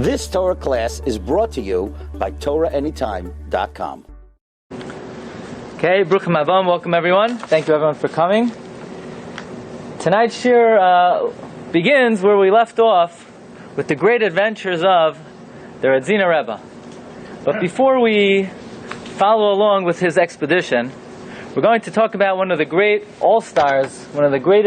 This Torah class is brought to you by TorahAnytime.com. Okay, Bruchim Avam, welcome everyone. Thank you everyone for coming. Tonight's Shiur begins where we left off with the great adventures of the Radzina Rebbe. But before we follow along with his expedition, we're going to talk about one of the great all-stars, one of the great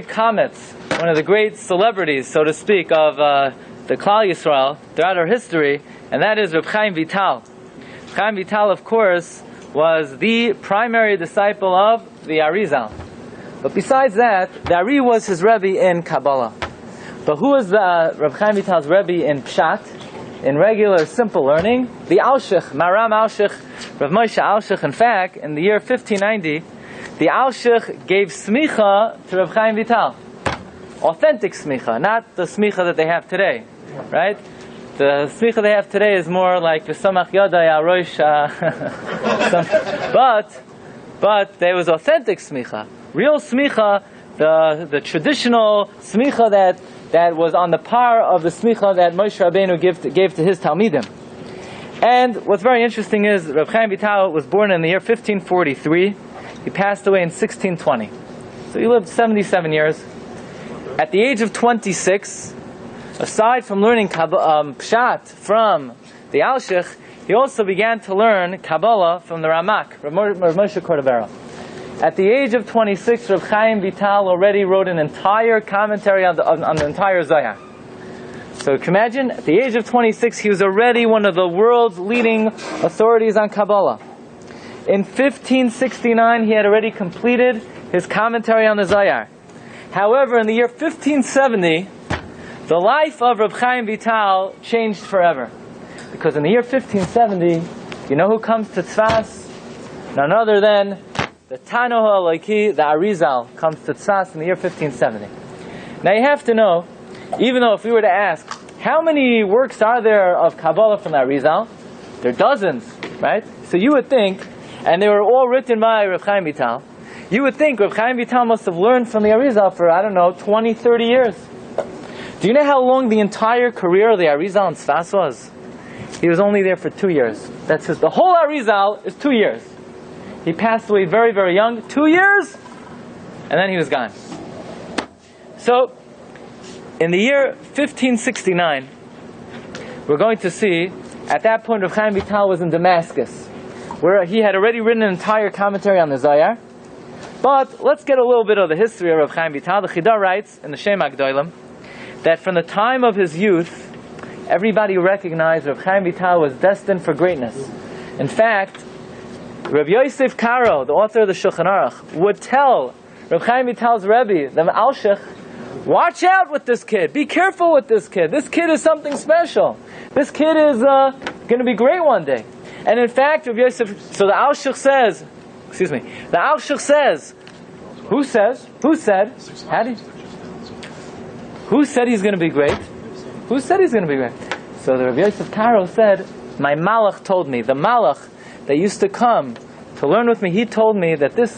comets, one of the great celebrities, so to speak, of the Klal Yisrael throughout our history, and that is Reb Chaim Vital. Reb Chaim Vital, of course, was the primary disciple of the Arizal. But besides that, the Ari was his Rebbe in Kabbalah. But who was Reb Chaim Vital's Rebbe in Pshat, in regular, simple learning? The Alshich, Maram Alshich, Rav Moshe Alshich. In fact, in the year 1590, the Alshich gave smicha to Reb Chaim Vital. Authentic smicha, not the smicha that they have today, right? The smicha they have today is more like v'samach yadai arosh, but there was authentic smicha, real smicha, the traditional smicha that was on the par of the smicha that Moshe Rabbeinu gave to his Talmidim. And what's very interesting is Reb Chaim Vital was born in the year 1543. He passed away in 1620. So he lived 77 years. At the age of 26, aside from learning Pshat from the Alshich, he also began to learn Kabbalah from the Ramak, Rav Moshe Cordovero. At the age of 26, Reb Chaim Vital already wrote an entire commentary on the entire Zohar. So you can imagine, at the age of 26, he was already one of the world's leading authorities on Kabbalah. In 1569, he had already completed his commentary on the Zohar. However, in the year 1570, the life of Reb Chaim Vital changed forever. Because in the year 1570, you know who comes to Tzfas? None other than the Tano HaEloki, the Arizal, comes to Tzfas in the year 1570. Now you have to know, even though if we were to ask, how many works are there of Kabbalah from the Arizal? There are dozens, right? So you would think, and they were all written by Reb Chaim Vital, you would think Reb Chaim Vital must have learned from the Arizal for, 20, 30 years. Do you know how long the entire career of the Arizal in Tzfas was? He was only there for 2 years. That's the whole Arizal is 2 years. He passed away very, very young, 2 years, and then he was gone. So, in the year 1569, we're going to see, at that point Reb Chaim Vital was in Damascus, where he had already written an entire commentary on the Zohar. But let's get a little bit of the history of Reb Chaim Vital. The Chida writes in the Shem HaGdolim that from the time of his youth, everybody recognized Reb Chaim Vital was destined for greatness. In fact, Reb Yosef Karo, the author of the Shulchan Aruch, would tell Reb Chaim Vital's Rebbe, the Alshich, watch out with this kid. Be careful with this kid. This kid is something special. This kid is going to be great one day. And in fact, Reb Yosef, so the Alshich says, who said he's going to be great? Who said he's going to be great? So the Rabbi Yosef Karo said, my malach told me, the malach that used to come to learn with me, he told me that this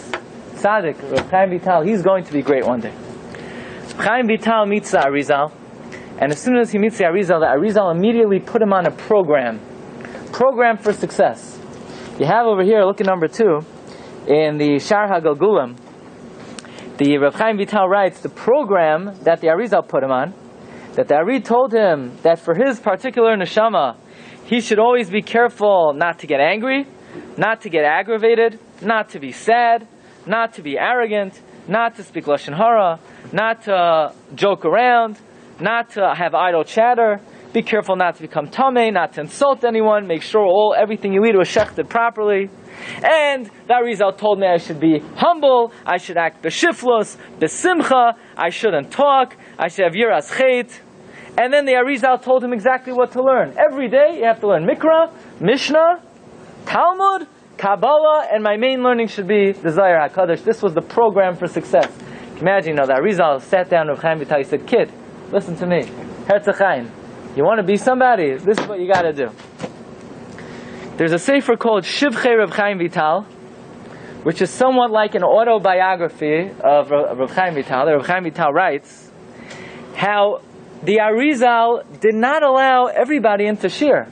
tzaddik, Reb Chaim Vital, he's going to be great one day. Reb Chaim Vital meets the Arizal, and as soon as he meets the Arizal immediately put him on a program for success. You have over here, look at number 2, in the Shar HaGalgulim, the Reb Chaim Vital writes the program that the Arizal put him on, that the Ari told him that for his particular neshama, he should always be careful not to get angry, not to get aggravated, not to be sad, not to be arrogant, not to speak lashon hara, not to joke around, not to have idle chatter. Be careful not to become tamei, not to insult anyone. Make sure everything you eat was shechted properly. And the Arizal told me I should be humble, I should act b'shiflos, b'simcha, I shouldn't talk, I should have yiras chet. And then the Arizal told him exactly what to learn. Every day you have to learn Mikra, Mishnah, Talmud, Kabbalah, and my main learning should be the Zohar HaKadosh. This was the program for success. Imagine, the Arizal sat down with Chaim Vital. He said, kid, listen to me. Herzachayim. You want to be somebody? This is what you got to do. There's a sefer called Shivchei Reb Chaim Vital, which is somewhat like an autobiography of Reb Chaim Vital. Reb Chaim Vital writes how the Arizal did not allow everybody into Shiur.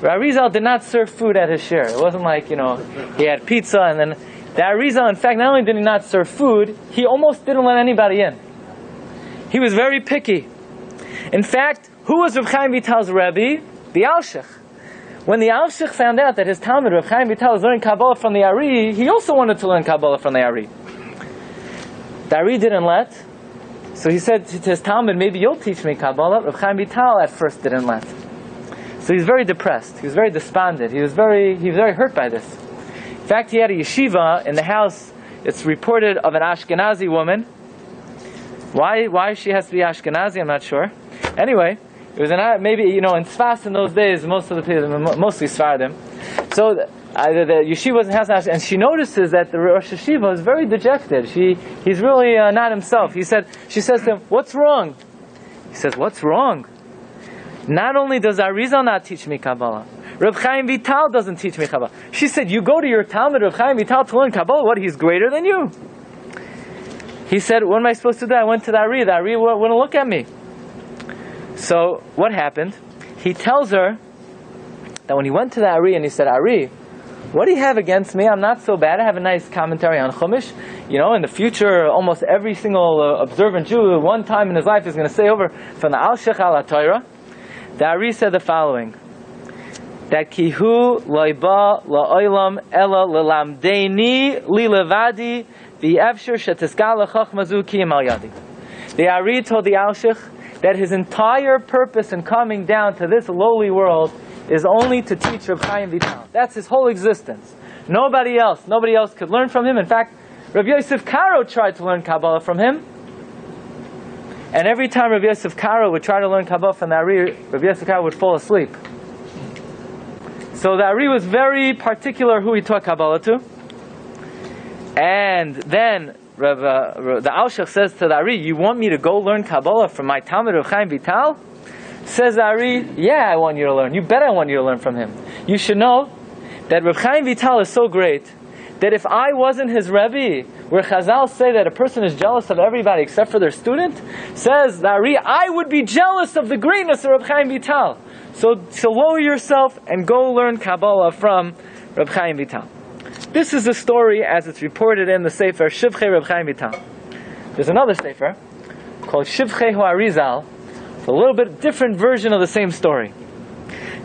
Arizal did not serve food at his Shiur. It wasn't like, he had pizza and then the Arizal, in fact, not only did he not serve food, he almost didn't let anybody in. He was very picky. In fact, who was Reb Chaim Vital's Rebbe? The Alshich. When the Alshich found out that his Talmud, Reb Chaim Vital, was learning Kabbalah from the Ari, he also wanted to learn Kabbalah from the Ari. The Ari didn't let. So he said to his Talmud, maybe you'll teach me Kabbalah. Reb Chaim Vital at first didn't let. So he was very depressed. He was very despondent. He was very hurt by this. In fact, he had a yeshiva in the house. It's reported of an Ashkenazi woman. Why she has to be Ashkenazi, I'm not sure. Anyway, it was maybe in Tzfas in those days, most of the people, mostly Sfardim. So the yeshiva was in the house, and she notices that the Rosh Yeshiva is very dejected. He's really not himself. She says to him, "What's wrong?" He says, "What's wrong? Not only does Arizal not teach me Kabbalah, Reb Chaim Vital doesn't teach me Kabbalah." She said, "You go to your Talmud, Reb Chaim Vital, to learn Kabbalah. What? He's greater than you?" He said, "What am I supposed to do?" I went to the Ari. The Ari wouldn't look at me. So what happened? He tells her that when he went to the Ari and he said, "Ari, what do you have against me? I'm not so bad. I have a nice commentary on Chumash. In the future, almost every single observant Jew, one time in his life, is going to say over from the Alshich al HaTorah." The Ari said the following: that kihu loiba la'olam ela lelamdeini li levadi v'efshir shetiskal lechachmazu ki al yadi. The Ari told the Alshich that his entire purpose in coming down to this lowly world is only to teach Reb Chaim Vital. That's his whole existence. Nobody else could learn from him. In fact, Rabbi Yosef Karo tried to learn Kabbalah from him. And every time Rabbi Yosef Karo would try to learn Kabbalah from the Ari, Rabbi Yosef Karo would fall asleep. So the Ari was very particular who he taught Kabbalah to. And then the Alshich says to the Ari, "You want me to go learn Kabbalah from my Talmud Reb Chaim Vital?" Says the Ari, "Yeah, I want you to learn. You bet I want you to learn from him. You should know that Reb Chaim Vital is so great that if I wasn't his Rebbe, where Chazal say that a person is jealous of everybody except for their student, says the Ari, I would be jealous of the greatness of Reb Chaim Vital. So lower yourself and go learn Kabbalah from Reb Chaim Vital." This is the story as it's reported in the Sefer Shivchei Reb Chaim Vital. There's another Sefer called Shivchei Arizal. It's a little bit different version of the same story.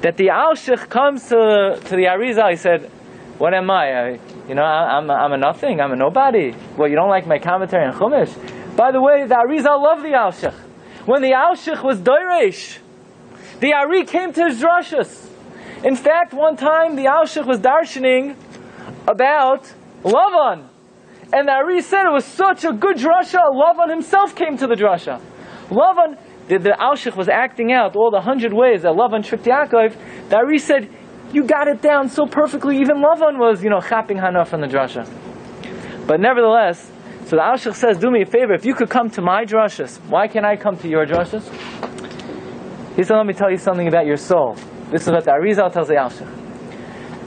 That the Alshich comes to the Arizal. He said, "What am I? I'm a nothing. I'm a nobody. Well, you don't like my commentary on Chumash?" By the way, the Arizal loved the Alshich. When the Alshich was Doiresh, the Ari came to his drashas. In fact, one time the Alshich was darshaning about Lavan. And the Ari said it was such a good drasha, Lavan himself came to the drasha. Lavan, the Alshich was acting out all the 100 ways that Lavan tricked Yaakov. The Ari said, "You got it down so perfectly, even Lavan was, chapping Hana from the drasha." But nevertheless, so the Alshich says, "Do me a favor, if you could come to my drashas, why can't I come to your drashas?" He said, "Let me tell you something about your soul." This is what the Arizal tells the Alshich.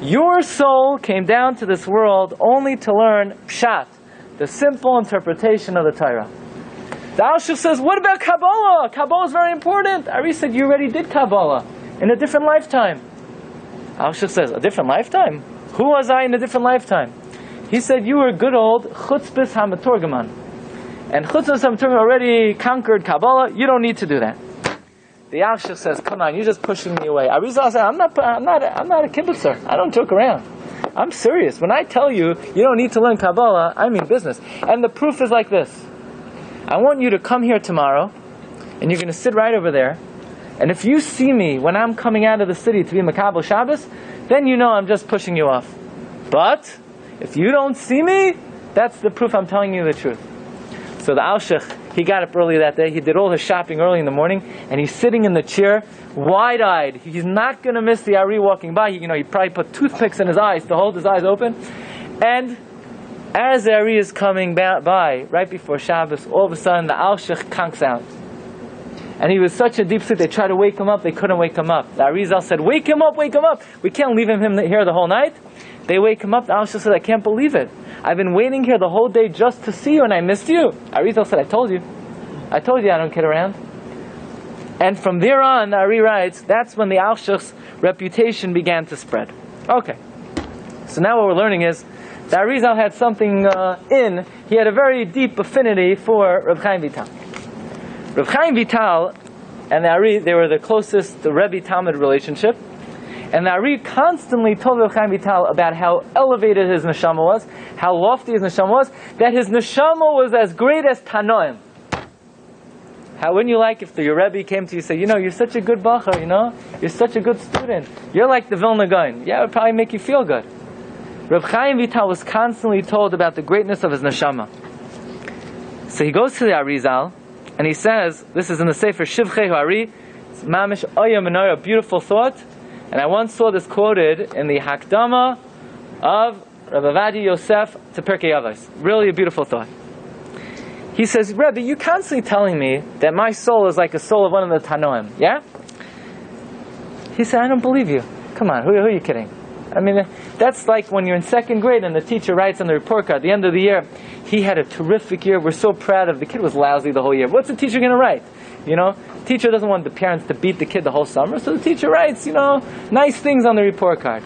Your soul came down to this world only to learn Pshat, the simple interpretation of the Torah. The Alshich says, "What about Kabbalah? Kabbalah is very important." Ari said, "You already did Kabbalah in a different lifetime." Alshich says, "A different lifetime? Who was I in a different lifetime?" He said, "You were good old Chutzpis HaMetorgaman. And Chutzpis HaMetorgaman already conquered Kabbalah. You don't need to do that." The Alshich says, "Come on, you're just pushing me away." Arizal said, I'm not a kibbutzer. I don't joke around. I'm serious. When I tell you you don't need to learn Kabbalah, I mean business. And the proof is like this. I want you to come here tomorrow, and you're going to sit right over there. And if you see me when I'm coming out of the city to be Makabel Shabbos, then you know I'm just pushing you off. But if you don't see me, that's the proof I'm telling you the truth. So the Alshich, he got up early that day. He did all his shopping early in the morning, and he's sitting in the chair, wide-eyed. He's not going to miss the Ari walking by. He probably put toothpicks in his eyes to hold his eyes open. And as the Ari is coming by, right before Shabbos, all of a sudden the Alshich conks out. And he was such a deep sleep, they tried to wake him up, they couldn't wake him up. The Arizal said, wake him up! We can't leave him here the whole night. They wake him up, the Alshich said, I can't believe it. I've been waiting here the whole day just to see you, and I missed you. Arizal said, I told you. I told you I don't kid around. And from there on, the Ari writes, that's when the Alshach's reputation began to spread. Okay. So now what we're learning is, the Arizal had something he had a very deep affinity for Reb Chaim Vital. Reb Chaim Vital and the Ari, they were the closest, the Rebbe-Talmud relationship. And the Ari constantly told Reb Chaim Vital about how elevated his neshama was, how lofty his neshama was, that his neshama was as great as Tanoim. How wouldn't you like if your Rebbe came to you and said, you're such a good bacher, you're such a good student, you're like the Vilna Gaon. Yeah, it would probably make you feel good. Reb Chaim Vital was constantly told about the greatness of his neshama. So he goes to the Arizal, and he says, this is in the Sefer Shivchei Hari, it's Mamish Oya Menorah, a beautiful thought. And I once saw this quoted in the Hakdama of Rabbi Ovadia Yosef to Pirkei Avos. Really a beautiful thought. He says, Rebbe, you're constantly telling me that my soul is like a soul of one of the Tanoim, yeah? He said, I don't believe you. Come on, who are you kidding? I mean, that's like when you're in second grade and the teacher writes on the report card at the end of the year, he had a terrific year, we're so proud of the kid was lousy the whole year. What's the teacher going to write? Teacher doesn't want the parents to beat the kid the whole summer, so the teacher writes, nice things on the report card.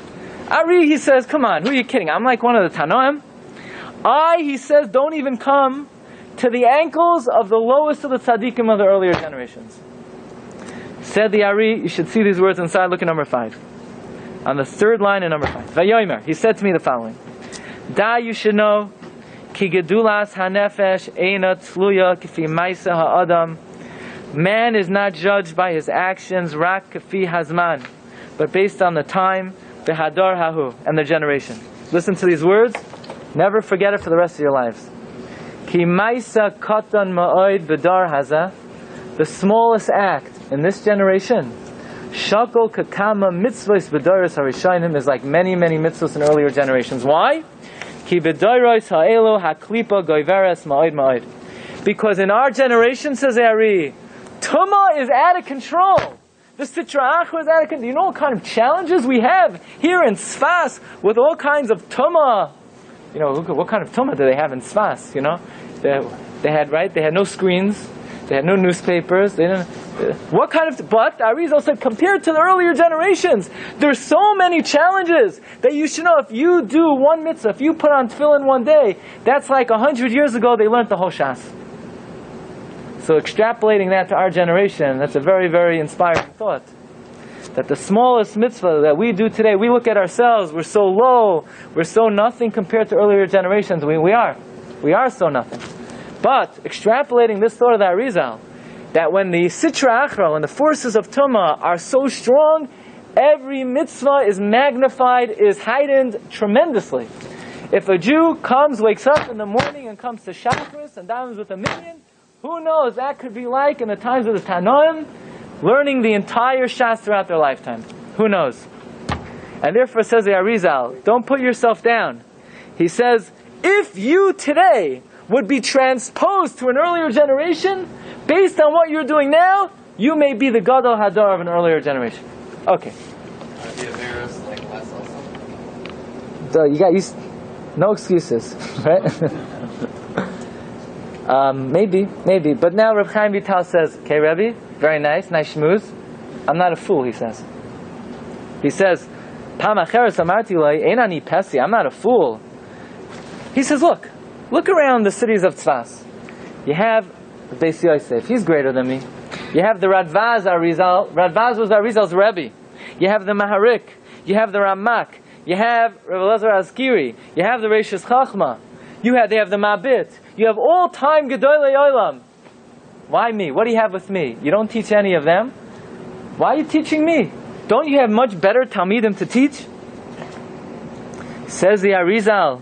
Ari, he says, come on, who are you kidding? I'm like one of the Tanoim. He says, don't even come to the ankles of the lowest of the tzaddikim of the earlier generations. Said the Ari, you should see these words inside, look at number 5. On the third line in number 5. Vayomer, he said to me the following. Da, you should know, ki gedulas hanefesh eina tzluya kifi maisa ha'adam. Man is not judged by his actions, rak kafi hazman, but based on the time, v'hadar hahu, and the generation. Listen to these words. Never forget it for the rest of your lives. Ki maisa katan ma'oid b'dar haza, the smallest act in this generation, shakol kakama mitzvahs b'daris harishayim, is like many, many mitzvahs in earlier generations. Why? Ki b'dairos ha'elu haklipa goiveres ma'oid ma'oid. Because in our generation, says Ari, Tumah is out of control. The Sitra Achra is out of control. You know what kind of challenges we have here in Sfas with all kinds of Tumah. What kind of Tumah do they have in Sfas? They had no screens. They had no newspapers. They didn't. What kind of? But Arizal said, compared to the earlier generations, there's so many challenges that you should know. If you do one mitzvah, if you put on tefillin one day, that's like 100 years ago they learned the whole Shas. So extrapolating that to our generation, that's a very, very inspiring thought. That the smallest mitzvah that we do today, we look at ourselves, we're so low, we're so nothing compared to earlier generations. We are so nothing. But extrapolating this thought of the Arizal, that when the Sitra Achra, when the forces of Tumah are so strong, every mitzvah is magnified, is heightened tremendously. If a Jew wakes up in the morning and comes to Shacharis and davens with a minyan, who knows, that could be like in the times of the Tanoim, learning the entire Shas throughout their lifetime. Who knows? And therefore says the Arizal, don't put yourself down. He says, if you today would be transposed to an earlier generation, based on what you're doing now, you may be the Gadol Hadar of an earlier generation. Okay. Are the Averos like less also? So you got no excuses, right? Maybe. But now Reb Chaim Vital says, okay, Rebbe, very nice shmooze. I'm not a fool, he says. He says, Pam acheres amarti loi, ein ani pesi, I'm not a fool. He says, look around the cities of Tzfas. You have the Beis Yosef, he's greater than me. You have the Radvaz Arizal. Radvaz was Arizal's Rebbe. You have the Maharik. You have the Ramak. You have Rav Elazar Azkiri. You have the Reishis Chachma. They have the Mabit. You have all-time Gedolei Olam. Why me? What do you have with me? You don't teach any of them? Why are you teaching me? Don't you have much better Talmidim to teach? Says the Arizal,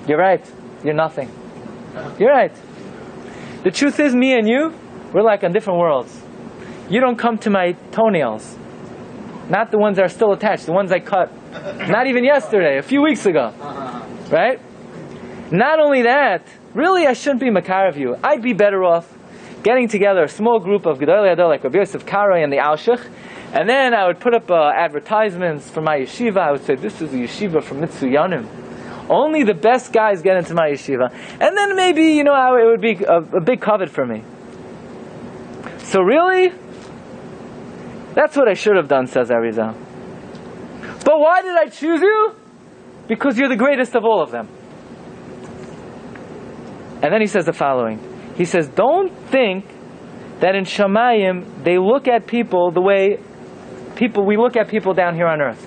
you're right. You're nothing. You're right. The truth is, me and you, we're like on different worlds. You don't come to my toenails. Not the ones that are still attached, the ones I cut. Not even yesterday, a few weeks ago. Right? Not only that, really I shouldn't be makar of you. I'd be better off getting together a small group of Gedolei Hadar like Rabbi Yosef Karoi and the Alshich, and then I would put up advertisements for my yeshiva. I would say, this is a yeshiva from Mitsuyanim. Only the best guys get into my yeshiva. And then maybe, it would be a big covet for me. So really, that's what I should have done, says Arizal. But why did I choose you? Because you're the greatest of all of them. And then he says the following. He says, don't think that in Shamayim they look at people the way we look at people down here on earth.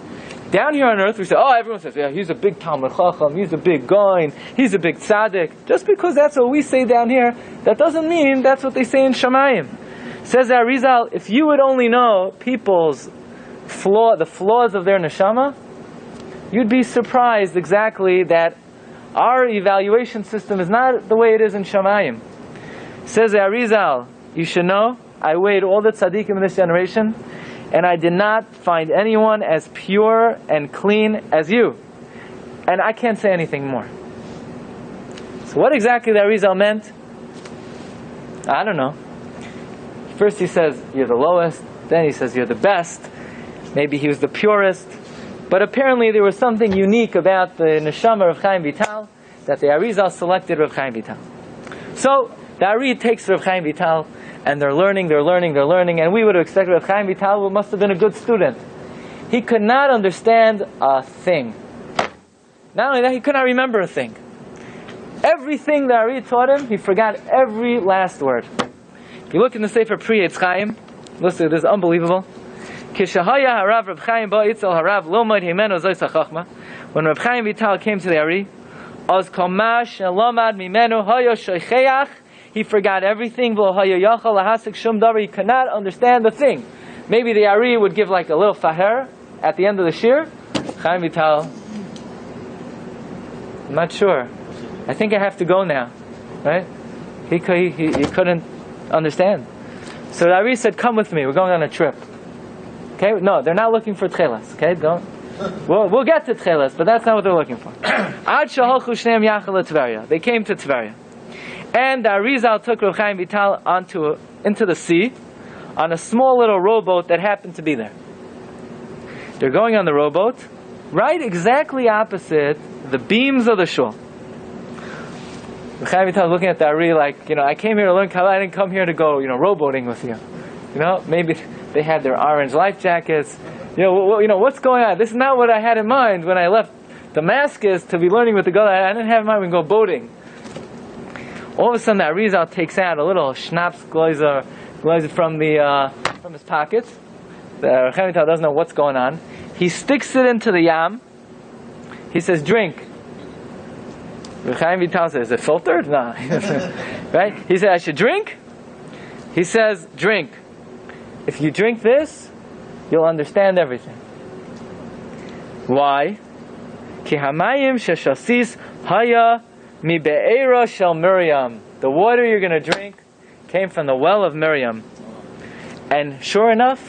Down here on earth we say, oh, everyone says, yeah, he's a big Talmud Chacham, he's a big Goin, he's a big Tzaddik. Just because that's what we say down here, that doesn't mean that's what they say in Shamayim. Says Arizal, if you would only know people's the flaws of their neshama, you'd be surprised exactly that our evaluation system is not the way it is in Shamayim. Says Arizal, you should know, I weighed all the tzaddikim in this generation, and I did not find anyone as pure and clean as you. And I can't say anything more. So what exactly the Arizal meant? I don't know. First he says, you're the lowest. Then he says, you're the best. Maybe he was the purest. But apparently there was something unique about the neshama of Chaim Vital that the Arizal selected Rav Chaim Vital. So the Ari takes Rav Chaim Vital, and they're learning, and we would have expected Rav Chaim Vital must have been a good student. He could not understand a thing. Not only that, he could not remember a thing. Everything the Ari taught him, he forgot every last word. If you look in the Sefer Pri Eitz Chaim, listen, this is unbelievable. When Rav Chaim Vital came to the Ari, he forgot everything. He could not understand the thing. Maybe the Ari would give like a little faher at the end of the Shiur. Chaim Vital, I'm not sure. I think I have to go now. Right? He couldn't understand. So the Ari said, come with me, we're going on a trip. Okay? No, they're not looking for Techeiles. Okay? Don't. We'll get to Techeiles, but that's not what they're looking for. They came to Tveria. And the Arizal took Rav Chaim Vital into the sea on a small little rowboat that happened to be there. They're going on the rowboat, right exactly opposite the beams of the shul. Rav Chaim Vital is looking at the Ari like, I came here to learn Kabbalah, I didn't come here to go, rowboating with you. Maybe they had their orange life jackets. What's going on? This is not what I had in mind when I left Damascus to be learning with the Gadol. I didn't have in mind we go boating. All of a sudden, the Arizal takes out a little schnapps gleiser from his pocket. The Rav Chaim Vital doesn't know what's going on. He sticks it into the yam. He says, drink. Rav Chaim Vital says, is it filtered? No. Right? He said, I should drink? He says, drink. If you drink this, you'll understand everything. Why? Ki hamayim sheshasis haya mi be'era shel Miriam. The water you're going to drink came from the well of Miriam. And sure enough,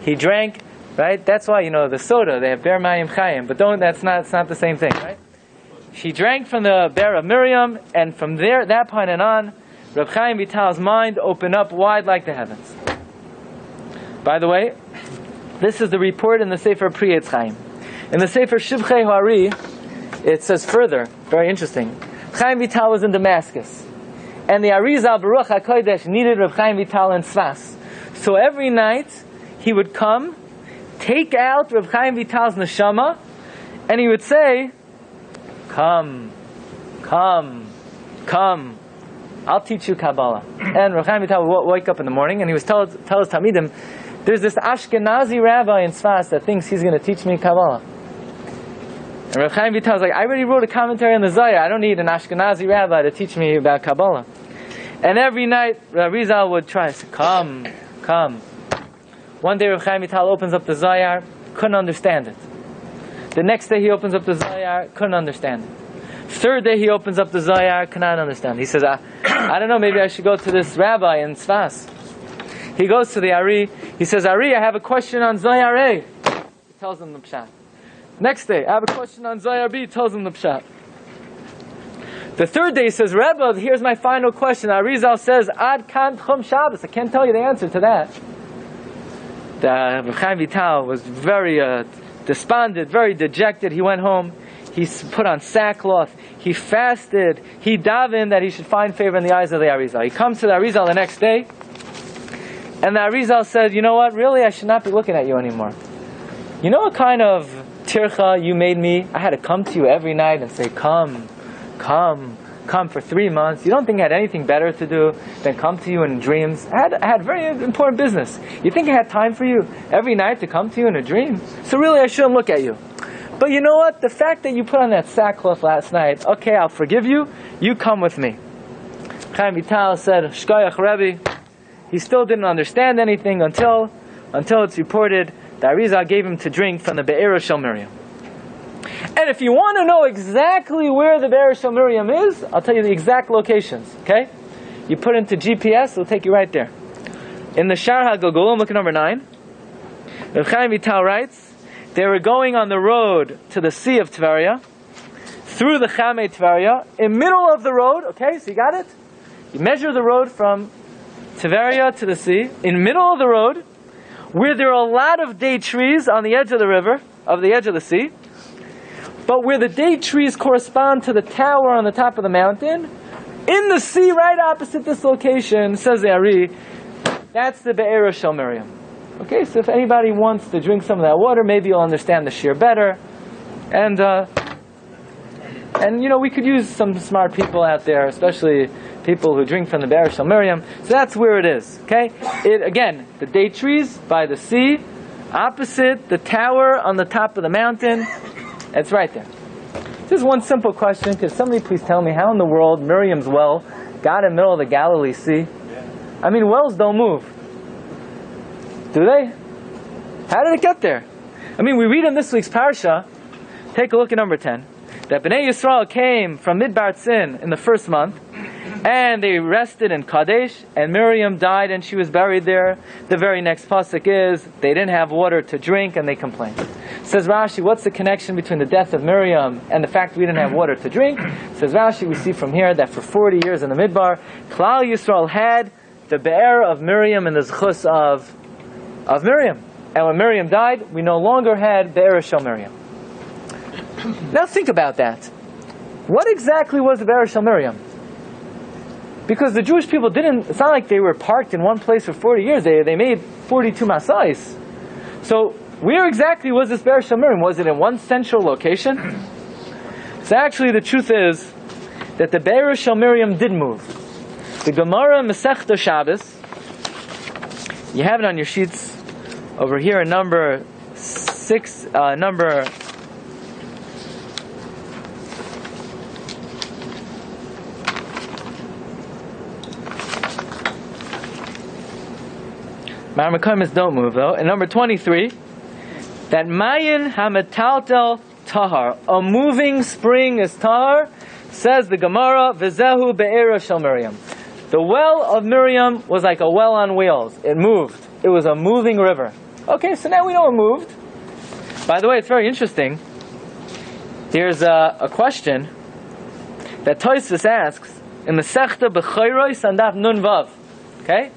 he drank, right? That's why, the soda, they have Be'er Mayim Chayim, but it's not the same thing, right? She drank from the Be'er of Miriam, and from there, that point on, Rav Chaim Vital's mind opened up wide like the heavens. By the way, this is the report in the Sefer Pri Eitz Chaim. In the Sefer Shivchei Hari, it says further, very interesting, Chaim Vital was in Damascus, and the Arizal Baruch HaKodesh needed Rav Chaim Vital in Tzfas. So every night, he would come, take out Rav Chaim Vital's neshama, and he would say, come, I'll teach you Kabbalah. And Rav Chaim Vital would wake up in the morning, and he would tell his Talmidim, there's this Ashkenazi rabbi in Tzfas that thinks he's going to teach me Kabbalah. And Rav Chaim Vital was like, I already wrote a commentary on the Zohar. I don't need an Ashkenazi rabbi to teach me about Kabbalah. And every night, Rizal would try to say, come. One day Rav Chaim Vital opens up the Zohar, couldn't understand it. The next day he opens up the Zohar, couldn't understand it. Third day he opens up the Zohar, cannot understand. He says, I don't know, maybe I should go to this rabbi in Tzfas. He goes to the Ari. He says, Ari, I have a question on Zohar A. He tells him the Pshat. Next day, I have a question on Zohar B. He tells him the Pshat. The third day he says, Rebbe, here's my final question. Arizal says, Ad kan Chum Shabbos. I can't tell you the answer to that. The Chaim Vital was very despondent, very dejected. He went home. He put on sackcloth. He fasted. He davened that he should find favor in the eyes of the Arizal. He comes to the Arizal the next day. And the Arizal said, you know what, really I should not be looking at you anymore. You know what kind of tircha you made me? I had to come to you every night and say, come for 3 months. You don't think I had anything better to do than come to you in dreams? I had very important business. You think I had time for you every night to come to you in a dream? So really I shouldn't look at you. But you know what? The fact that you put on that sackcloth last night, okay, I'll forgive you. You come with me. Chaim Vital said, Shkoyach Rabbi. He still didn't understand anything until it's reported that Arizal gave him to drink from the Be'er Shel Miriam. And if you want to know exactly where the Be'er Shel Miriam is, I'll tell you the exact locations, okay? You put into GPS, it'll take you right there. In the Shar HaGilgulim, look at number 9. Reb Chaim Vital writes, they were going on the road to the Sea of Tveria, through the Chamei Tveria, in middle of the road, okay, so you got it? You measure the road from Tveria to the sea, in middle of the road, where there are a lot of date trees on the edge of the river, of the edge of the sea, but where the date trees correspond to the tower on the top of the mountain, in the sea right opposite this location, says the Ari, that's the Be'er Shel Miriam. Okay, so if anybody wants to drink some of that water, maybe you'll understand the Shiur better. And you know, we could use some smart people out there, especially people who drink from the Be'er Shel Miriam. So that's where it is. Okay, again, the date trees by the sea, opposite the tower on the top of the mountain. It's right there. Just one simple question. Could somebody please tell me how in the world Miriam's well got in the middle of the Galilee Sea? I mean, wells don't move. Do they? How did it get there? I mean, we read in this week's Parsha, take a look at number 10, that Bnei Yisrael came from Midbar Tzin in the first month, and they rested in Kadesh, and Miriam died and she was buried there. The very next pasuk is, they didn't have water to drink and they complained. Says Rashi, what's the connection between the death of Miriam and the fact we didn't have water to drink? Says Rashi, we see from here that for 40 years in the Midbar, Klal Yisrael had the Be'er of Miriam and the Zchus of Miriam. And when Miriam died, we no longer had Be'er Shel Miriam. Now think about that. What exactly was the Be'er Shel Miriam? Because the Jewish people didn't, it's not like they were parked in one place for 40 years. They made 42 masais. So where exactly was this Be'er Shel Miriam? Was it in one central location? So actually the truth is that the Be'er Shel Miriam did move. The Gemara Masechta Shabbos, you have it on your sheets over here in number 6, number Marmakamis don't move though. In number 23, that Mayin Hamataltel Tahar, a moving spring is Tahar, says the Gemara, V'zehu Be'er Shel Miriam. The well of Miriam was like a well on wheels. It moved. It was a moving river. Okay, so now we know it moved. By the way, it's very interesting. There's a question that Tosfos asks in the Sechta B'chayros and Daf Nun Vav. Okay?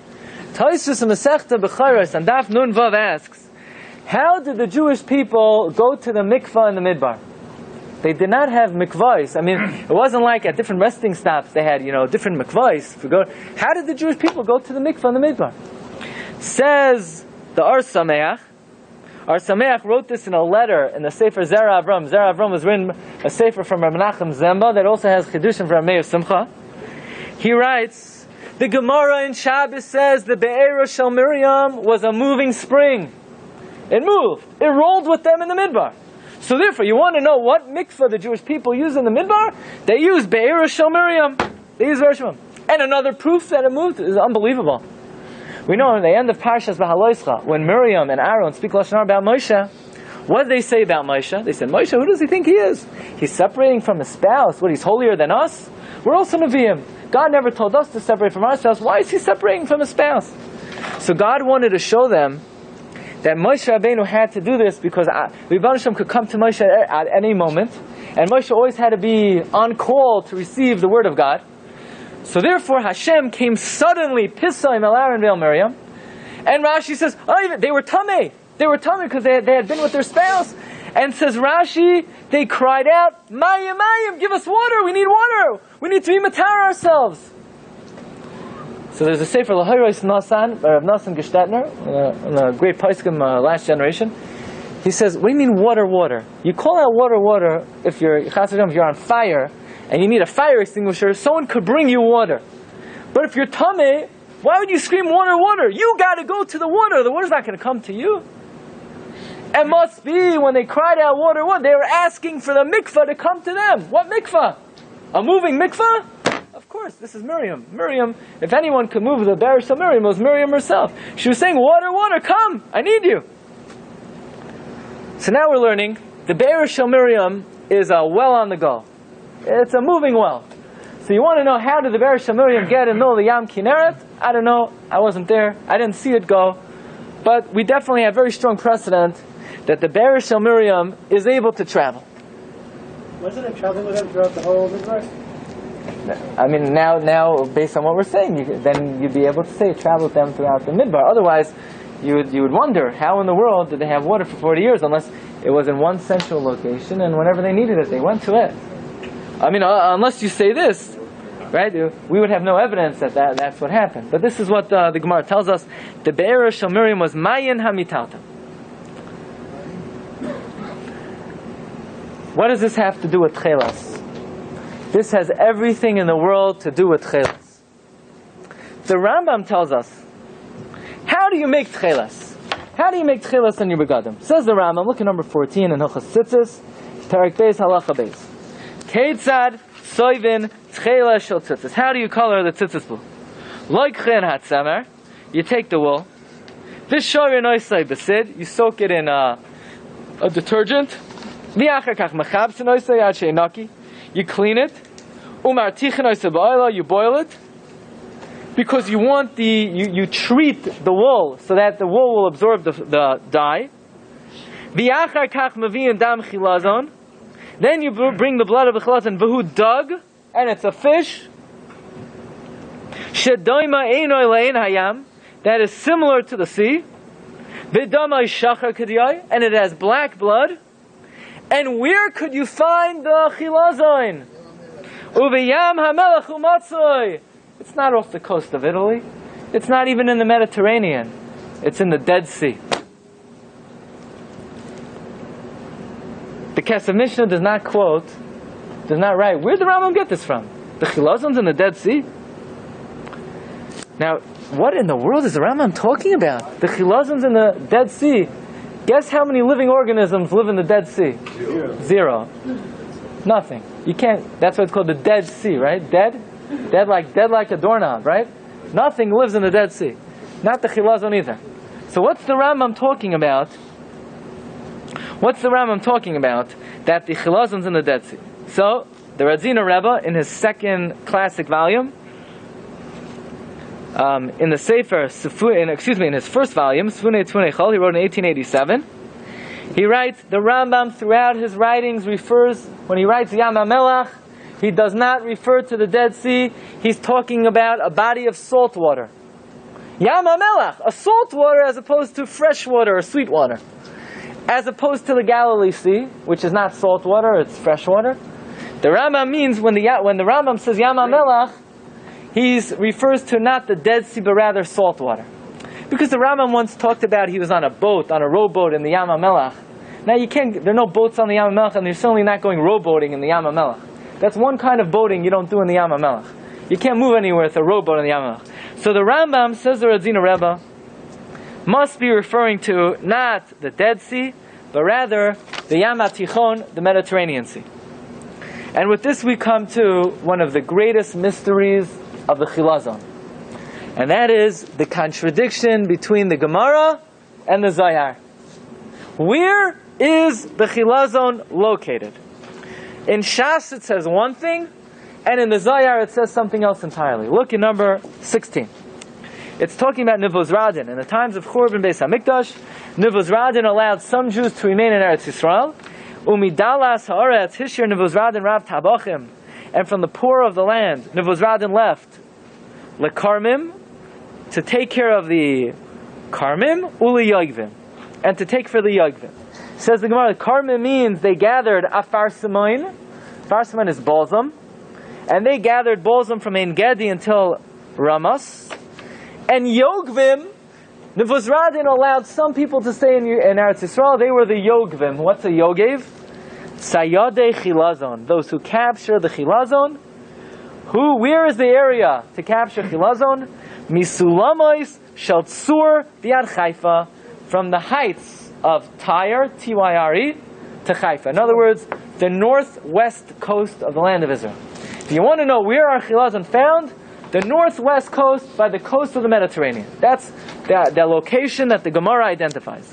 Tosfos in the Sechta B'chayros and Daf Nun Vav asks, how did the Jewish people go to the mikvah in the Midbar? They did not have mikvahs. I mean, it wasn't like at different resting stops they had, different mikvahs. How did the Jewish people go to the mikvah in the Midbar? Says the Ar Sameach. Ar Sameach wrote this in a letter in the Sefer Zera Avram. Zera Avram was written a Sefer from Rav Menachem Zemba that also has Chidushim from Meir Simcha. He writes, the Gemara in Shabbos says the Be'er Shel Miriam was a moving spring. It moved. It rolled with them in the Midbar. So therefore, you want to know what mikvah the Jewish people use in the Midbar? They use Be'er Shel Miriam. They use Be'er Shel Miriam. And another proof that it moved is unbelievable. We know in the end of Parshas Bahaloischa, when Miriam and Aaron speak Lashon Hara about Moshe, what did they say about Moshe? They said, Moshe, who does he think he is? He's separating from his spouse. What, he's holier than us? We're also Nevi'im. God never told us to separate from our spouse. Why is he separating from his spouse? So God wanted to show them that Moshe Rabbeinu had to do this because Rebbeinu Shem could come to Moshe at any moment, and Moshe always had to be on call to receive the word of God. So therefore Hashem came suddenly, Pisayim El Aaron Ve'el Miriam, and Rashi says, oh, they were tamei. They were tamei because they had been with their spouse. And says Rashi, they cried out, Mayim, give us water, we need water. We need to be matar ourselves. So there's a Sefer Lahiros Nasan by Rav Nasan Gestetner, a great Paiskim last generation. He says, what do you mean water? You call out water if you're on fire and you need a fire extinguisher, someone could bring you water. But if you're tameh, why would you scream water? You got to go to the water. The water's not going to come to you. It must be when they cried out water, they were asking for the mikvah to come to them. What mikvah? A moving mikvah? Of course, this is Miriam. Miriam, if anyone could move the Beresh of Miriam, it was Miriam herself. She was saying, water, come, I need you. So now we're learning, the Beresh of Miriam is a well on the go. It's a moving well. So you want to know how did the Beresh of Miriam get in the middle of the Yam Kinneret? I don't know, I wasn't there, I didn't see it go. But we definitely have very strong precedent that the Beresh of Miriam is able to travel. Wasn't it traveling with them throughout the whole Midbar? I mean, now, based on what we're saying, then you'd be able to say travel with them throughout the Midbar. Otherwise, you would wonder, how in the world did they have water for 40 years unless it was in one central location and whenever they needed it, they went to it. I mean, unless you say this, right, we would have no evidence that's what happened. But this is what the Gemara tells us. The Be'eresh of Miriam was Mayin HaMitalta. What does this have to do with Techeiles? This has everything in the world to do with Techeiles. The Rambam tells us, how do you make Techeiles? How do you make Techeiles on your begadim? Says the Rambam, look at number 14 in Hilchos Tzitzis, Perek Beis Halacha Beis. Keitzad soivin Techeiles shel tzitzis. How do you color the tzitzis blue? Like chen hatzamer, you take the wool. This shoyer noisai besid, you soak it in a detergent. V'achar kach mechabse noisai ad sheinaki. You clean it. You boil it. Because you want you treat the wool so that the wool will absorb the dye. Then you bring the blood of the chilazon, v'hu dug, and it's a fish. That is similar to the sea. And it has black blood. And where could you find the chilazon? Uveyam hamelach umatzoi. It's not off the coast of Italy. It's not even in the Mediterranean. It's in the Dead Sea. The Kesef Mishnah does not write. Where did the Rambam get this from? The chilazon's in the Dead Sea? Now, what in the world is the Rambam talking about? The chilazon's in the Dead Sea. Guess how many living organisms live in the Dead Sea? Zero. Nothing. You can't. That's why it's called the Dead Sea, right? Dead like a doorknob, right? Nothing lives in the Dead Sea. Not the chilazon either. So what's the Rambam talking about? What's the Rambam talking about that the chilazon's in the Dead Sea? So the Radzina Rebbe in his second classic volume, in the Sefer, in his first volume, Sfunei Tfunei Chol, he wrote in 1887. He writes, the Rambam throughout his writings when he writes Yam HaMelach, he does not refer to the Dead Sea. He's talking about a body of salt water. Yam HaMelach, a salt water as opposed to fresh water or sweet water. As opposed to the Galilee Sea, which is not salt water, it's fresh water. The Rambam means when the Rambam says Yam HaMelach, he refers to not the Dead Sea, but rather salt water. Because the Rambam once talked about he was on a rowboat in the Yam HaMelach. Now there are no boats on the Yam HaMelach, and you're certainly not going rowboating in the Yam HaMelach. That's one kind of boating you don't do in the Yam HaMelach. You can't move anywhere with a rowboat in the Yam HaMelach. So the Rambam, says the Radzina Rebbe, must be referring to not the Dead Sea, but rather the Yam HaTichon, the Mediterranean Sea. And with this we come to one of the greatest mysteries of the chilazon. And that is the contradiction between the Gemara and the Zayar. Where is the chilazon located? In Shas it says one thing, and in the Zayar it says something else entirely. Look at number 16. It's talking about Nivuz Radin. In the times of Churban Beis HaMikdash, Nivuz Radin allowed some Jews to remain in Eretz Yisrael. Umidalas ha'aretz hishir Nivuz Radin rav tabachim. And from the poor of the land, Nivuz Radin left lekarmim, to take care of the karmim, uli yagvim, and to take for the yagvim. Says the Gemara, karmim means they gathered afar simoin. Afar simoin is balsam, and they gathered balsam from Ein Gedi until Ramas, And Yogvim, Nevuzradin allowed some people to stay in Eretz Yisrael. They were the Yogvim. What's a Yogev? Sayadei Chilazon. Those who capture the Chilazon. Where is the area to capture Chilazon? Misulamois Shel Tzur Diad Haifa. From the heights of Tyre, Tyre, to Haifa. In other words, the northwest coast of the land of Israel. If you want to know where are Chilazon found, the northwest coast by the coast of the Mediterranean. That's the location that the Gemara identifies.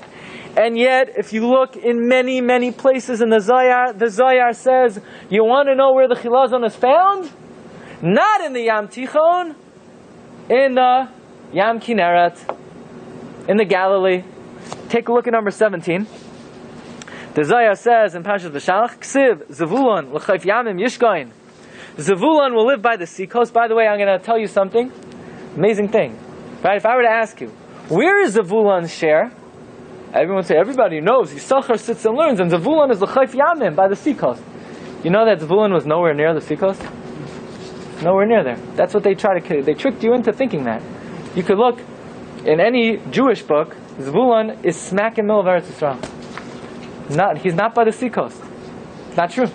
And yet, if you look in many, many places in the Zohar says, you want to know where the Chilazon is found? Not in the Yam Tichon, in the Yam Kinneret, in the Galilee. Take a look at number 17. The Zohar says in Parshas V'Shalach, Ksiv, Zevulon, L'chayf Yamim, Yishkoin. Zevulon will live by the seacoast. By the way, I'm going to tell you something. Amazing thing. Right? If I were to ask you, where is Zevulon's share? Everyone would say, everybody knows. Yisachar sits and learns, and Zevulon is L'chayf Yamim, by the seacoast. You know that Zevulon was nowhere near the seacoast? Nowhere near there. That's what they they tricked you into thinking that. You could look in any Jewish book, Zevulon is smack in the middle of Eretz Yisrael. He's not by the seacoast. It's not true.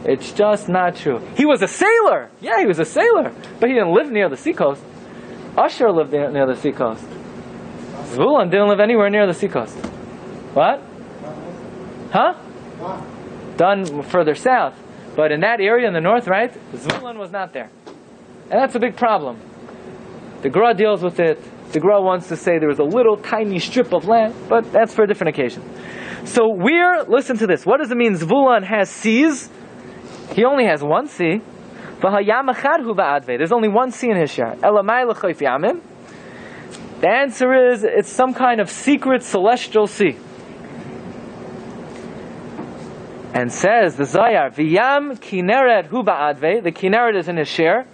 It's just not true. He was a sailor. Yeah, he was a sailor. But he didn't live near the seacoast. Usher lived near the seacoast. Zvulun didn't live anywhere near the seacoast. What? Huh? Done further south. But in that area in the north, right? Zvulun was not there. And that's a big problem. The Gra deals with it. The Gra wants to say there was a little tiny strip of land, but that's for a different occasion. So listen to this. What does it mean Zvulun has seas? He only has one sea. There's only one sea in his share. The answer is, it's some kind of secret celestial sea. And says the Zohar, V'yam Kinneret hu ba'adve. The Kinneret is in his share,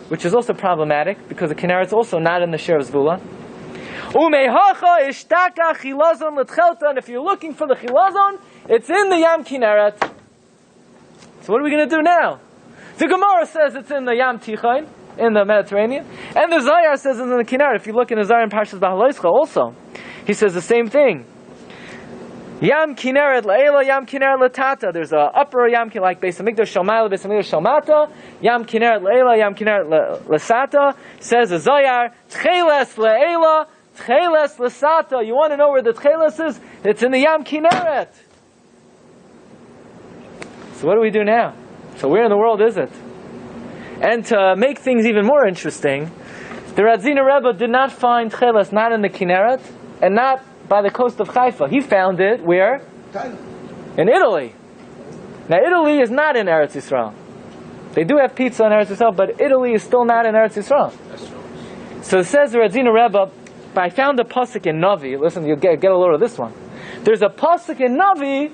which is also problematic because the Kinneret is also not in the share of Zvulun. And if you're looking for the Chilazon, it's in the Yam Kinneret. So what are we going to do now? The Gemara says it's in the Yam Tichon, in the Mediterranean, and the Zohar says it's in the Kinneret. If you look in the Zohar in Parshas Bahaloischa also, he says the same thing. Yam Kinneret la'ela, Yam Kinneret la'tata. There's a upper Yam Kinneret, like Beis Hamikdash Shalma'ala, Beis Hamikdash Shalmata. Yam Kinneret la'ela, Yam Kinneret la'sata. Says the Zohar, Techeiles la'ela, Techeiles la'sata. You want to know where the Techeiles is? It's in the Yam Kinneret. So what do we do now? So where in the world is it? And to make things even more interesting, the Radzina Rebbe did not find Techeiles not in the Kinneret and not by the coast of Haifa. He found it where? In Italy. Now Italy is not in Eretz Yisrael. They do have pizza in Eretz Yisrael, but Italy is still not in Eretz Yisrael. So it says the Radzina Rebbe, I found a pasuk in Navi. Listen, you'll get a load of this one. There's a pasuk in Navi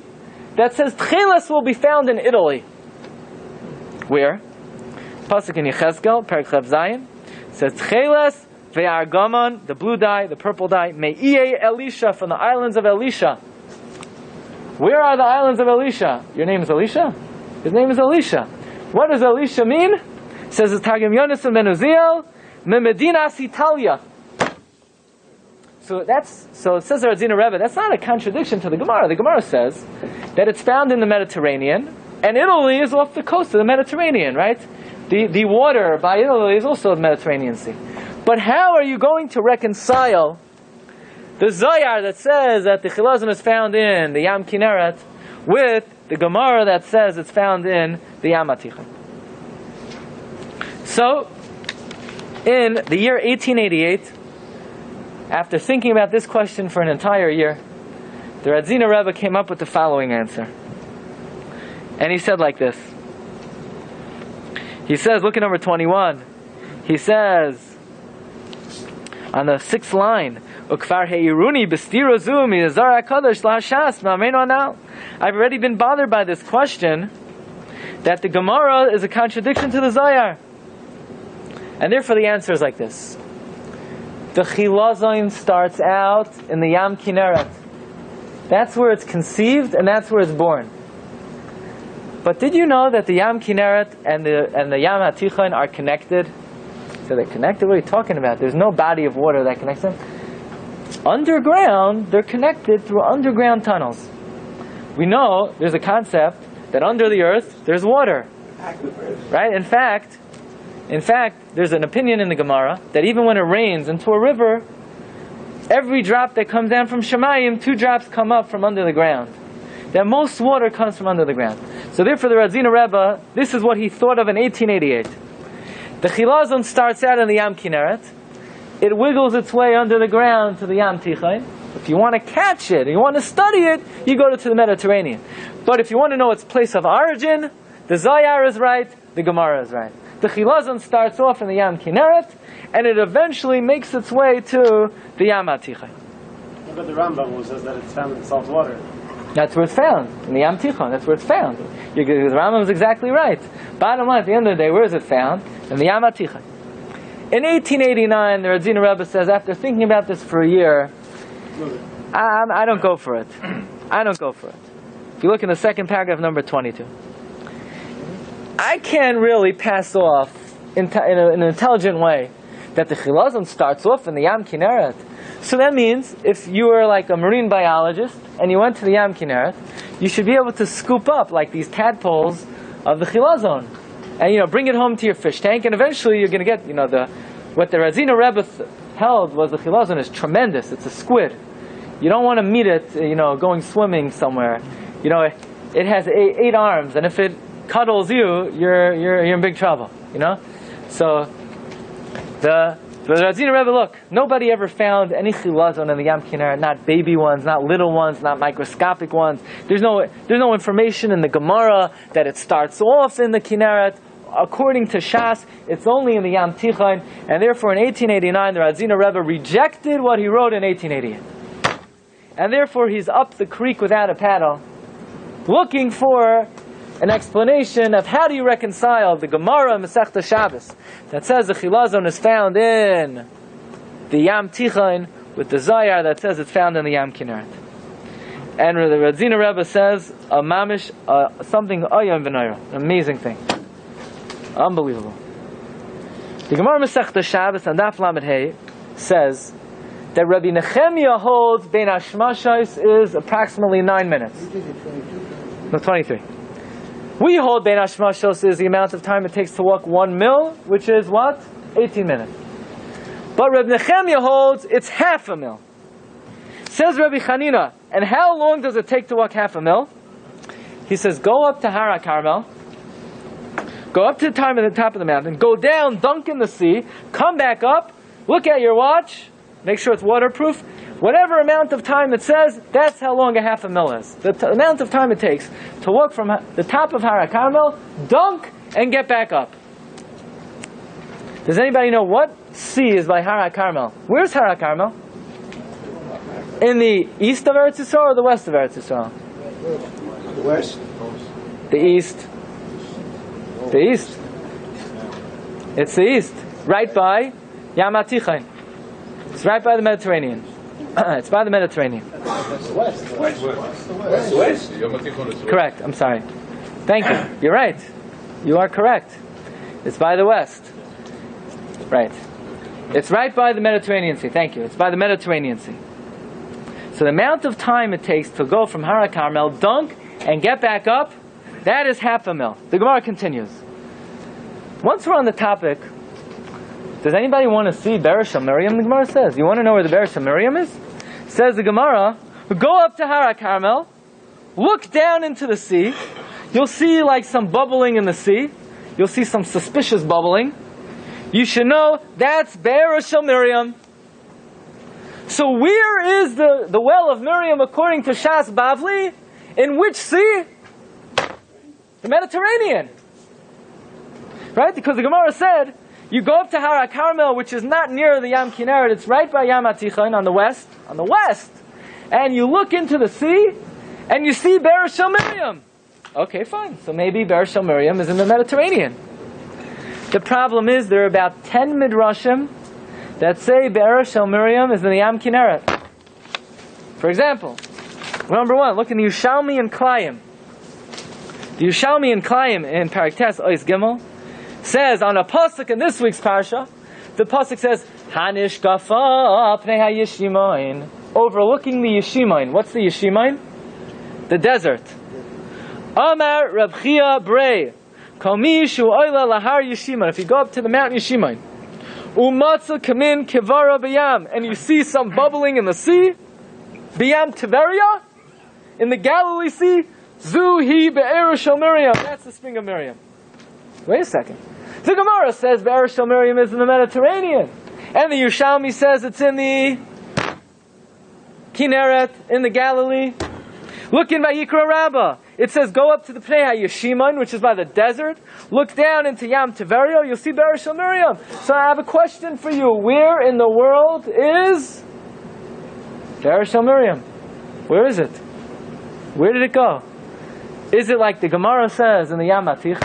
that says Techeiles will be found in Italy. Where? Pasuk in Yechezkel, Perek Chav Zayin, says Techeiles ve'argamon, the blue dye, the purple dye, me'iye Elisha, from the islands of Elisha. Where are the islands of Elisha? Your name is Elisha? His name is Elisha. What does Elisha mean? Says the Targum Yonasan ben Uziel, me Medinas Italia. So it says the Radzina Rebbe, that's not a contradiction to the Gemara. The Gemara says that it's found in the Mediterranean, and Italy is off the coast of the Mediterranean, right? The water by Italy is also the Mediterranean Sea. But how are you going to reconcile the Zohar that says that the Chilazon is found in the Yam Kinneret with the Gemara that says it's found in the Yam Atichon? So, in the year 1888, after thinking about this question for an entire year, the Radzina Rebbe came up with the following answer. And he said like this. He says, look at number 21. He says, on the 6th line, I've already been bothered by this question, that the Gemara is a contradiction to the Zohar. And therefore the answer is like this. The Chilazon starts out in the Yam Kinneret. That's where it's conceived and that's where it's born. But did you know that the Yam Kinneret and the Yam Atichon are connected? So they're connected? What are you talking about? There's no body of water that connects them. Underground, they're connected through underground tunnels. We know there's a concept that under the earth, there's water. Right? In fact, there's an opinion in the Gemara that even when it rains into a river, every drop that comes down from Shemayim, 2 drops come up from under the ground. That most water comes from under the ground. So therefore the Radzina Rebbe, this is what he thought of in 1888. The Chilazon starts out in the Yam Kinneret. It wiggles its way under the ground to the Yam Tichain. If you want to catch it, and you want to study it, you go to the Mediterranean. But if you want to know its place of origin, the Zayar is right, the Gemara is right. The Chilazon starts off in the Yam Kinneret, and it eventually makes its way to the Yam Tichain. What about the Rambam who says that it's found in salt water? That's where it's found, in the Yam Tichon. That's where it's found. The Rambam is exactly right. Bottom line, at the end of the day, where is it found? In the Yam Tichon. In 1889, the Radzina Rebbe says, after thinking about this for a year, I don't go for it. I don't go for it. If you look in the second paragraph, number 22. I can't really pass off in an intelligent way that the Chilazon starts off in the Yam Kinneret. So that means if you were like a marine biologist and you went to the Yam Kinneret, you should be able to scoop up like these tadpoles of the Chilazon and bring it home to your fish tank, and eventually you're going to get what the Radzina Rebbe held was the Chilazon is tremendous. It's a squid. You don't want to meet it going swimming somewhere. It has 8 arms, and if it cuddles you, you're in big trouble. So the Radzina Rebbe, look, nobody ever found any Chilazon in the Yam Kinneret, not baby ones, not little ones, not microscopic ones. There's no information in the Gemara that it starts off in the Kinneret. According to Shas, it's only in the Yam Tichain, and therefore in 1889 the Radzina Rebbe rejected what he wrote in 1888. And therefore he's up the creek without a paddle, looking for an explanation of how do you reconcile the Gemara Masechta Shabbos that says the Chilazon is found in the Yam Tichain with the Zayar that says it's found in the Yam Kinneret. And the Radzina Rebbe says a mamish, something ayam v'nayra, an amazing thing, unbelievable. The Gemara Masechta Shabbos and Daf Lamed Hey says that Rabbi Nechemia holds Bein Hashmashos is approximately 9 minutes. No, 23. We hold Bein Hashmashos is the amount of time it takes to walk 1 mil, which is what? 18 minutes. But Rabbi Nechemia holds it's half a mil. Says Rabbi Chanina, and how long does it take to walk half a mil? He says, go up to Har HaKarmel, go up to the top of the mountain, go down, dunk in the sea, come back up, look at your watch, make sure it's waterproof. Whatever amount of time it says, that's how long a half a mil is. The amount of time it takes to walk from the top of Har HaKarmel, dunk, and get back up. Does anybody know what sea is by Har HaKarmel? Where's Har HaKarmel? In the east of Eretz Yisrael or the west of Eretz Yisrael? The west. The east. The east. It's the east. Right by Yam HaTichain. It's right by the Mediterranean. It's by the Mediterranean. West. Correct. I'm sorry. Thank you. You're right. You are correct. It's by the west. Right. It's right by the Mediterranean Sea. Thank you. It's by the Mediterranean Sea. So the amount of time it takes to go from Har HaKarmel, dunk, and get back up, that is half a mil. The Gemara continues. Once we're on the topic, does anybody want to see Beresh Miriam? The Gemara says. You want to know where the Beresh Miriam is? Says the Gemara, go up to Har HaKarmel, look down into the sea, you'll see like some bubbling in the sea, you'll see some suspicious bubbling. You should know that's Beresh Miriam. So where is the well of Miriam according to Shas Bavli? In which sea? The Mediterranean. Right? Because the Gemara said, you go up to Har HaKarmel, which is not near the Yam Kinneret, it's right by Yam HaTichain on the west, and you look into the sea, and you see Beresh Miriam. Okay, fine. So maybe Beresh Miriam is in the Mediterranean. The problem is there are about 10 midrashim that say Beresh Miriam is in the Yam Kinneret. For example, number 1, look in the Yushalmi and Klayim. The Yushalmi and Klayim in Parak Tes Ois Gimel says on a pasuk in this week's Parsha, The pasuk says, Hanish gafa pnei hayishimoin, overlooking the Yeshimoin. What's the Yeshimoin? The desert. Amar Reb Chia Brei, Kamishu Oila Lahar Yeshimoin. If you go up to the mountain Yeshimoin, Umatza Kamin Kivara B'yam, and you see some bubbling in the sea, B'yam Tiberia, in the Galilee Sea, Zuhi Be'er Shel Miriam. That's the spring of Miriam. Wait a second. The Gemara says Be'er Shel Miriam is in the Mediterranean, and the Yerushalmi says it's in the Kinneret, in the Galilee. Look in Vayikra Rabbah. It says go up to the Pnei HaYeshiman, which is by the desert. Look down into Yam Tiberio. You'll see Be'er Shel Miriam. So I have a question for you. Where in the world is Be'er Shel Miriam? Where is it? Where did it go? Is it like the Gemara says in the Yam Atich?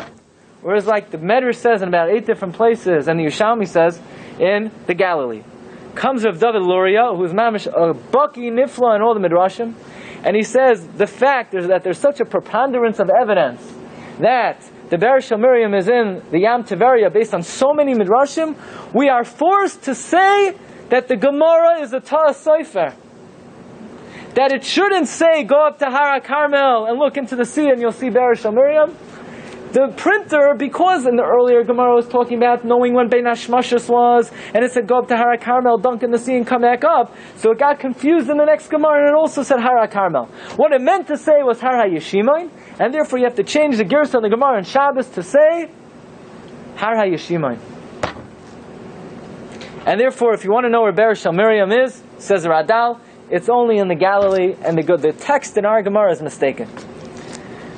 Or is it like the Medrash says in about 8 different places, and the Yerushalmi says in the Galilee? Comes Rav David Luria, who's mamish a baki nifla in all the midrashim, and he says the fact is that there's such a preponderance of evidence that the Be'er Shel Miriam is in the Yam Tiberia based on so many midrashim, we are forced to say that the Gemara is a Ta'as Sofer. That it shouldn't say go up to Har HaKarmel and look into the sea and you'll see Be'er Shel Miriam. The printer, because in the earlier Gemara was talking about knowing when Bein Hashmashos was, and it said go up to Har HaKarmel, dunk in the sea and come back up, so it got confused in the next Gemara and it also said Har HaKarmel. What it meant to say was Har HaYeshimain, and therefore you have to change the Gersa of the Gemara in Shabbos to say Har HaYeshimain. And therefore, if you want to know where Be'er Shel Miriam is, says Radal, it's only in the Galilee, and the text in our Gemara is mistaken.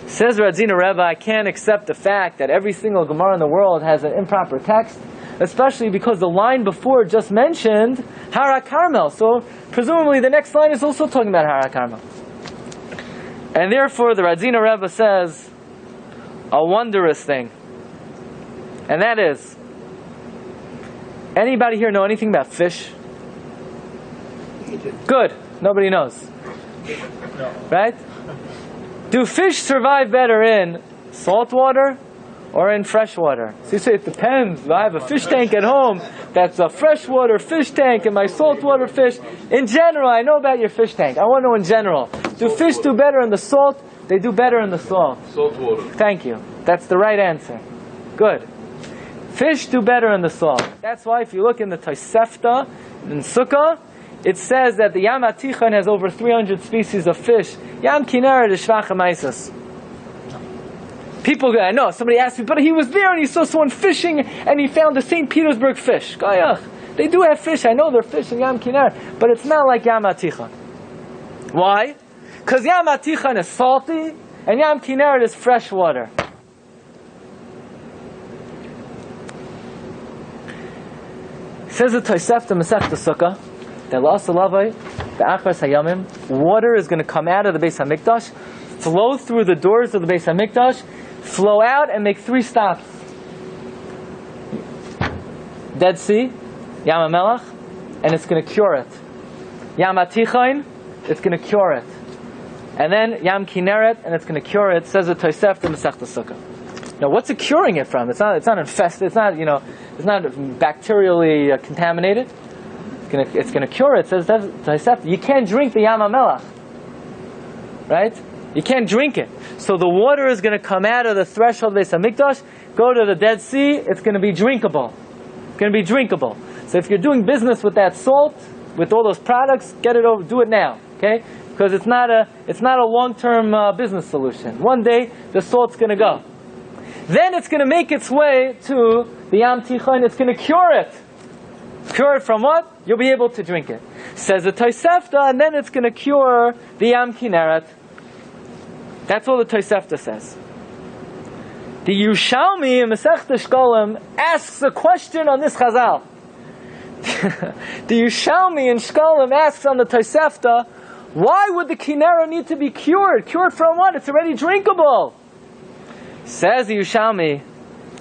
Says Radzina Rebbe, I can't accept the fact that every single Gemara in the world has an improper text, especially because the line before just mentioned Har HaKarmel. So presumably the next line is also talking about Har HaKarmel. And therefore the Radzina Rebbe says a wondrous thing. And that is, anybody here know anything about fish? Good. Nobody knows. No. Right? Do fish survive better in salt water or in fresh water? So you say it depends. I have a fish tank at home that's a freshwater fish tank and my saltwater fish. In general, I know about your fish tank. I want to know in general. Do fish do better in the salt? They do better in the salt. Salt water. Thank you. That's the right answer. Good. Fish do better in the salt. That's why if you look in the Tosefta in Sukkah, it says that the Yam Atichon has over 300 species of fish. Yam Kinneret is Shvach HaMaisas. People, I know, somebody asked me, but he was there and he saw someone fishing and he found the St. Petersburg fish. Gayach. They do have fish. I know they're fish in Yam Kinneret, but it's not like Yam Atichon. Why? Because Yam Atichon is salty and Yam Kinneret is fresh water. Says the Tosefta Masechta Sukkah, water is going to come out of the Beis HaMikdash, flow through the doors of the Beis HaMikdash, flow out and make 3 stops. Dead Sea, Yam HaMelech, and it's going to cure it. Yam HaTichain, it's going to cure it. And then Yam Kinneret, and it's going to cure it, says the Tosefta Masechta Sukkah. Now, what's it curing it from? It's not infested. It's not bacterially contaminated. It's going to cure it. Says you can't drink the Yam HaMelech, right? You can't drink it. So the water is going to come out of the threshold of Beis HaMikdash, go to the Dead Sea. It's going to be drinkable. It's going to be drinkable. So if you're doing business with that salt, with all those products, get it over. Do it now, okay? Because it's not a long-term business solution. One day the salt's going to go. Then it's going to make its way to the Yam Tichon. It's going to cure it. Cure it from what? You'll be able to drink it. Says the Tosefta, and then it's going to cure the Yam Kinneret. That's all the Tosefta says. The Yerushalmi in Masechta Shkolim asks a question on this Chazal. The Yerushalmi in Shkolim asks on the Tosefta, why would the Kinneret need to be cured? Cured from what? It's already drinkable. Says the Yerushalmi,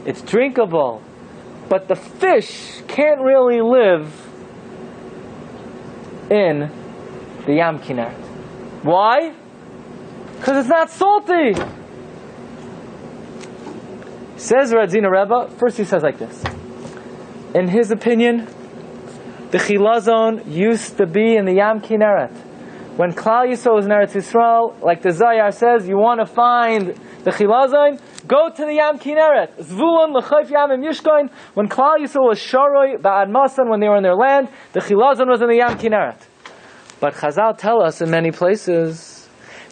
it's drinkable, but the fish can't really live in the Yam Kinneret. Why? Because it's not salty. Says Radzina Rebbe, first he says like this. in his opinion, the Chilazon used to be in the Yam Kinneret. When Klal Yisrael was in Eretz Yisrael, like the Zayar says, you want to find the Chilazon, go to the Yam Kinneret. Zvulun l'chayf Yamim Yishkoin. When Klal Yisrael was Sharoi ba'ad Masan, when they were in their land, the Chilazon was in the Yam Kinneret. But Chazal tell us in many places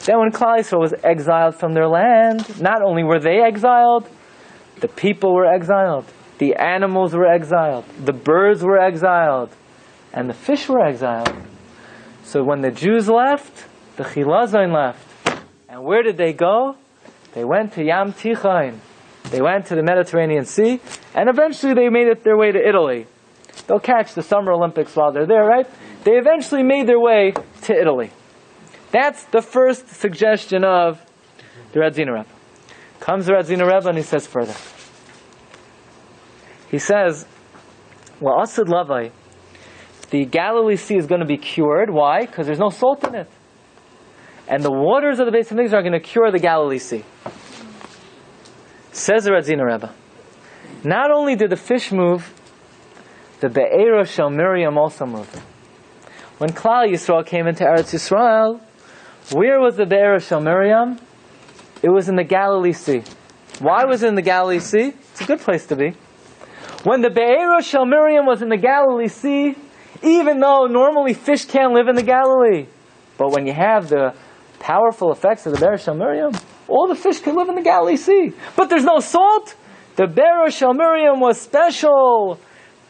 that when Klal Yisrael was exiled from their land, not only were they exiled, the people were exiled, the animals were exiled, the birds were exiled, and the fish were exiled. So when the Jews left, the Chilazon left. And where did they go? They went to Yam Tichain. They went to the Mediterranean Sea, and eventually they made their way to Italy. They'll catch the Summer Olympics while they're there, right? They eventually made their way to Italy. That's the first suggestion of the Radzina Rebbe. Comes the Radzina Rebbe and he says further. He says, well, Asad Lavai, the Galilee Sea is going to be cured. Why? Because there's no salt in it. And the waters of the Beis Hamikdash are going to cure the Galilee Sea. Says the Radzina Rebbe, not only did the fish move, the Be'era Shel Miriam also moved. When Klal Yisrael came into Eretz Yisrael, where was the Be'era Shel Miriam? It was in the Galilee Sea. Why was it in the Galilee Sea? It's a good place to be. When the Be'era Shel Miriam was in the Galilee Sea, even though normally fish can't live in the Galilee, but when you have the powerful effects of the Be'era Shel Miriam, all the fish can live in the Galilee Sea. But there's no salt. The Be'era Shel Miriam was special,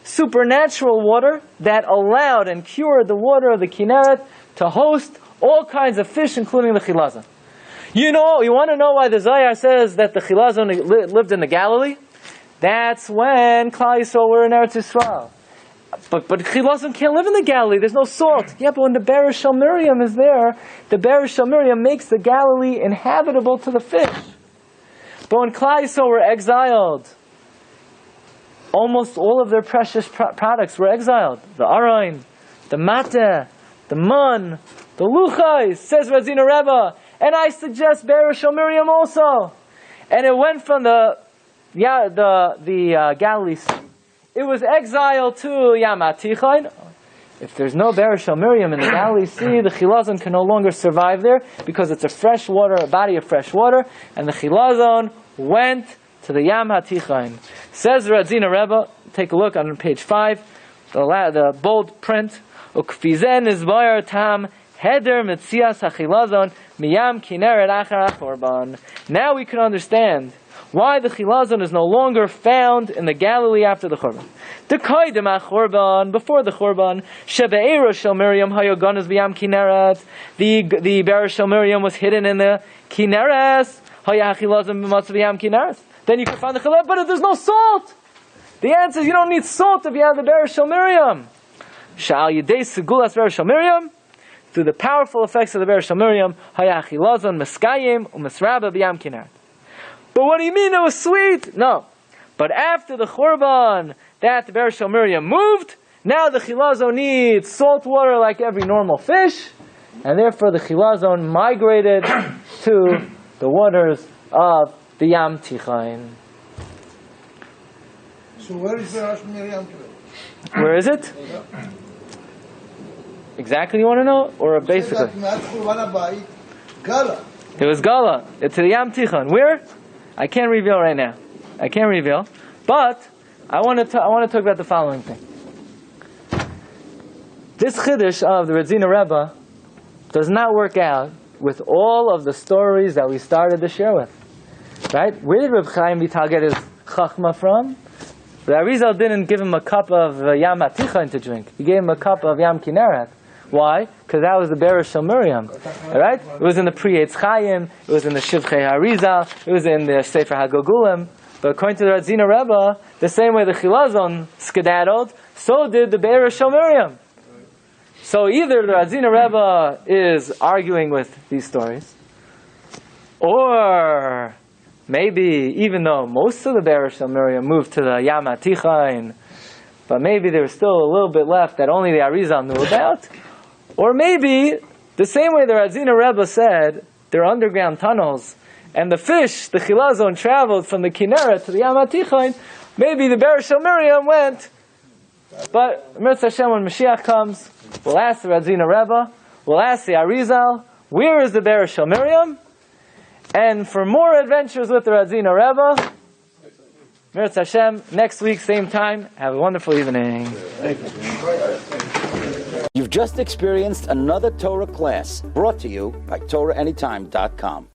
supernatural water that allowed and cured the water of the Kinneret to host all kinds of fish, including the Chilazon. You want to know why the Zayar says that the Chilazon lived in the Galilee? That's when Klal Yisrael were in Eretz Yisrael. But Chilazon can't live in the Galilee. There's no salt. Yeah, but when the Be'era Shel Miriam is there, the Be'era Shel Miriam makes the Galilee inhabitable to the fish. But when Klal Yisrael were exiled, almost all of their precious products were exiled. The Arain, the Mateh, the Man, the Luchais, says Radzina Rebbe. And I suggest Be'era Shel Miriam also. And it went from the Galilee Sea. It was exiled to Yam HaTichain. If there's no Be'era Shel Miriam in the Galilee Sea, the Chilazon can no longer survive there because it's a body of fresh water, and the Chilazon went to the Yam HaTichain. Says Radzina Rebbe, take a look on page 5, the bold print. Ukfizen izbayar tam heder mitzias hachilazon miyam kineret achar achorban. Now we can understand why the Chilazon is no longer found in the Galilee after the Churban. The Koidem HaChurban, before the Churban, Shebe'era Shel Miriam Hayoganas B'Yam Kinneret. The Be'era Shel Miriam was hidden in the Kinneret. Haya Chilazon B'Matzav B'Yam Kinneret. Then you can find the Chilazon, but if there's no salt, the answer is you don't need salt if you have the Be'era Shel Miriam. Sha'al Yidei Segulas Be'era Shel Miriam, through the powerful effects of the Be'era Shel Miriam, Haya Chilazon Meskayim U'Misraba B'Yam Kinneret. But what do you mean it was sweet? No. But after the Churban, that the Be'era Shel Miriam moved, now the Chilazon needs salt water like every normal fish, and therefore the Chilazon migrated to the waters of the Yam Tichain. So where is Be'era Shel Miriam today? Where is it? Exactly you want to know? Or basically? Gala. It was Gala. It's the Yam Tichain. Where? I can't reveal right now. I can't reveal. But I want to talk about the following thing. This Chiddush of the Radzina Rebbe does not work out with all of the stories that we started to share with. Right? Where did Reb Chaim Vital get his Chachma from? The Arizal didn't give him a cup of Yam HaTichain to drink. He gave him a cup of Yam Kinneret. Why? Because that was the Be'era Shel Miriam. Right? It was in the Pri Eitz Chaim, it was in the Shivchei Harizal, it was in the Sefer HaGogulim. But according to the Radzina Rebbe, the same way the Chilazon skedaddled, so did the Be'era Shel Miriam. So either the Radzina Rebbe is arguing with these stories, or maybe even though most of the Be'era Shel Miriam moved to the Yam HaTichain, but maybe there's still a little bit left that only the Arizal knew about. Or maybe, the same way the Radzina Rebbe said, there are underground tunnels, and the fish, the Chilazon, traveled from the Kinneret to the Yam HaTichain, maybe the Be'era Shel Miriam went But Mirz Hashem, when Mashiach comes, we'll ask the Radzina Rebbe, we'll ask the Arizal, where is the Be'er Shel Miriam? And for more adventures with the Radzina Rebbe, Mirz Hashem, next week, same time. Have a wonderful evening. You've just experienced another Torah class brought to you by TorahAnytime.com.